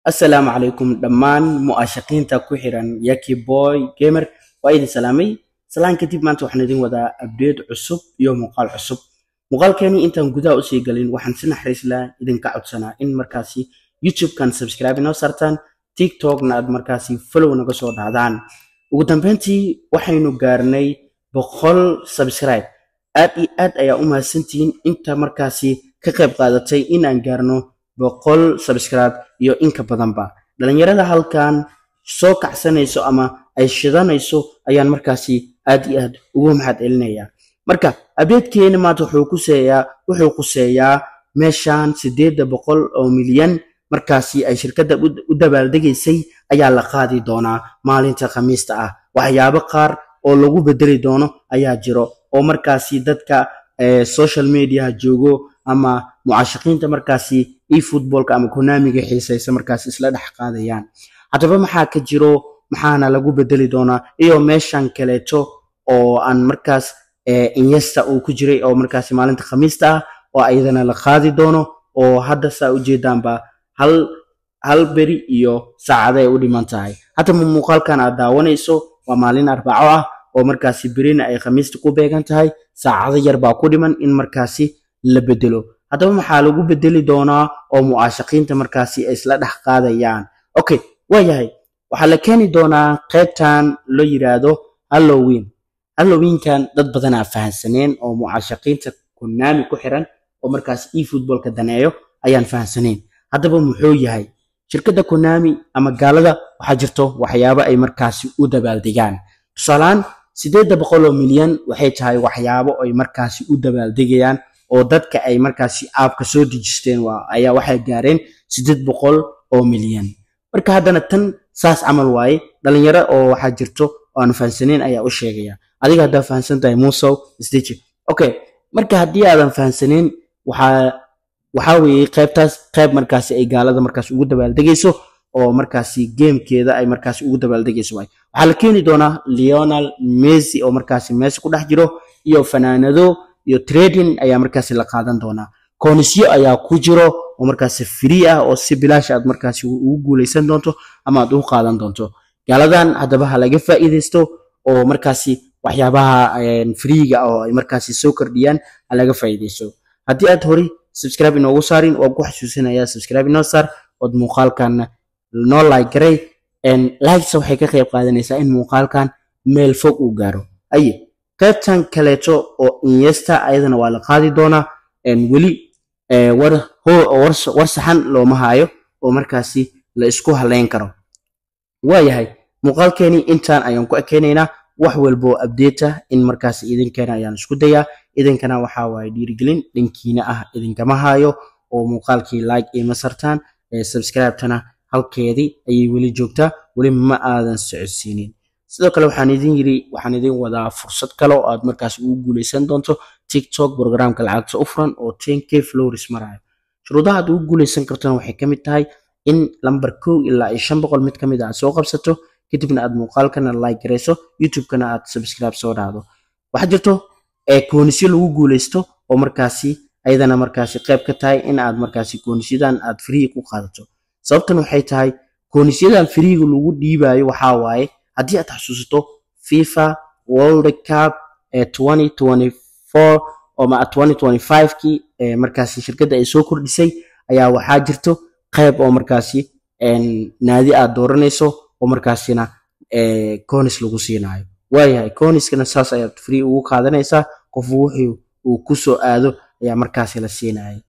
السلام عليكم دمان مؤاشقين تكوحرا ياكي بوي جيمر وايد سلامي سلام كتيب ما انتو حندين ودا ابديت عصب يوم مقال عصب مقال كاني انت نقدا اسي قالين وحن سنة حريسلا اذن كعود سنة ان مركاسي يوتيوب كان سبسكرايب نو سرطان تيك توك ناد مركاسي فلو نقصو دعدان وقدام بنتي وحينو قارني بخل سبسكرايب اد ايا امها سنتين انت مركاسي كقيب قادتي ان انقارنو بقول سبسكرايب iyo inka badan ba dhalinyarada halkan soo kacsanayso ama ay shidanayso ayaan markaasi aad iyo aad ugu mahad celinaya marka abeedkeena maanta wuxuu quseeyaa meeshan 800 oo milyan markaasi ay shirkadda u dabaaldegaysay ayaa la qaadi doonaa maalinta Khamiista ah waxyaabo qaar oo lagu bedeli doono ayaa jiro oo markaasi dadka social media joogo ama mucaashaqiinta markaasi footballka ama Konamiga xiisaysa markaas isla dhax qaadayaan hadaba maxaa ka jiro maxaana lagu bedeli doonaa iyo meeshan kaleeto oo aan markaas Iniesta uu ku jiray oo markaas maalinta Khamiista ah oo ayadana la qaadi doono oo hadda saa u jeedaanba hal beri iyo saacado ay u dhiman tahay hata muuqaalkan aad daawanayso waa maalin Arbaco ah oo markaas berina ay Khamiista ku beegan tahay saacado yar baa ku dhiman in markaasi la bedelo hadaba maxaa lagu bedeli doonaa oo mucaashaqiinta markaasi ay isla dhax qaadayaan okay waayahay waxa la keeni doonaa qeybtan loo yiraahdo Halloween kan dad badan ah fahansaneen oo mucaashaqiinta Konami ku xiran oo markaas footballka daneeyo ayaan fahansaneen hadaba muxuu yahay shirkadda Konami ama gaalada waxa jirto waxyaabo ay markaasi u dabaaldegaan tusaalaan 800 milyan waxay tahay waxyaabo ay markaasi u dabaaldegayaan oo dadka ay markaasi aabka soo dijisteen ayaa waxay gaareen 800 oo milyan marka haddana tan saas amal waaye dhalinyaro oo waxa jirto oo aan fahansaneen ayaa u sheegaya adiga hadda fahansantahay Musa isdeji okay marka haddii aadan fahansaneen waxa weeye qayb markaasi ay gaalada markaasi ugu dabaaldegayso oo markaasi gamekeeda ay markaasi ugu dabaaldegayso waxa la keeni doonaa Lionel Messi oo markaasi Messi ku dhex jiro iyo fanaanado iyo trading ayaa markaasi la qaadan doonaa koonisyo ayaa ku jiro oo markaasi free ah oo si bilaash aad markaasi ugu guuleysan doonto ama aad u qaadan doonto gaaladan hadaba laga faa'iideysto oo markaasi waxyaabaha free-ga oo ay markaasi soo kordhiyaan laga faa'iideysto haddii aad hore subscribe inoogu saarin oo ku xasuusinaya subscribe inoo saar oo muuqaalkan noo like garay like waxay ka qayb qaadanaysaa in muuqaalkan meel fog uu gaaro qaybtan kaleeto oo Iniesta ayadana waa la qaadi doonaa weli war saxan looma hayo oo markaasi la isku haleyn karo waayahay muuqaalkeeni intaan ayaan ku ekeenaynaa wax walbo update in markaasi idinkeena ayaan isku dayaa idinkana waxa waaye dhiirigelin dhankiina ah idinkama hayo oo muuqaalkii like iyo masartaan subscribe tana halkeedii ayay weli joogtaa weli ma aadan socodsiinin sidoo kale waxaan idin wadaa fursad kale oo aad markaas ugu guuleysan doonto TikTok programka lacagta u furan oo 10k followers marayo shuruudaha aad ugu guuleysan kartana waxay ka mid tahay in lambar 1 ilaa 500 mid kamid ah soo qabsato kadibna aad muuqaalkana like gareyso YouTube-kana aad subscribe soo dhaado waxa jirto koonisyo lagu guuleysto oo markaasi ayadana markaasi qayb ka tahay in aad markaasi koonisyadan aad free ku qaadato sababtan waxay tahay koonisyadan free-ga lagu dhiibayo waxa waaye haddii aad xasuusato FIFA World Cup 2024 oo ma 2025 markaasi shirkadda ay soo kordhisay ayaa waxaa jirto qayb oo markaasi naadi aad dooranayso oo markaasina koonis lagu siinayo waayahay kooniskana saas ayaad free ugu qaadanaysaa qof wuxuu ku soo aado ayaa markaasi la siinayo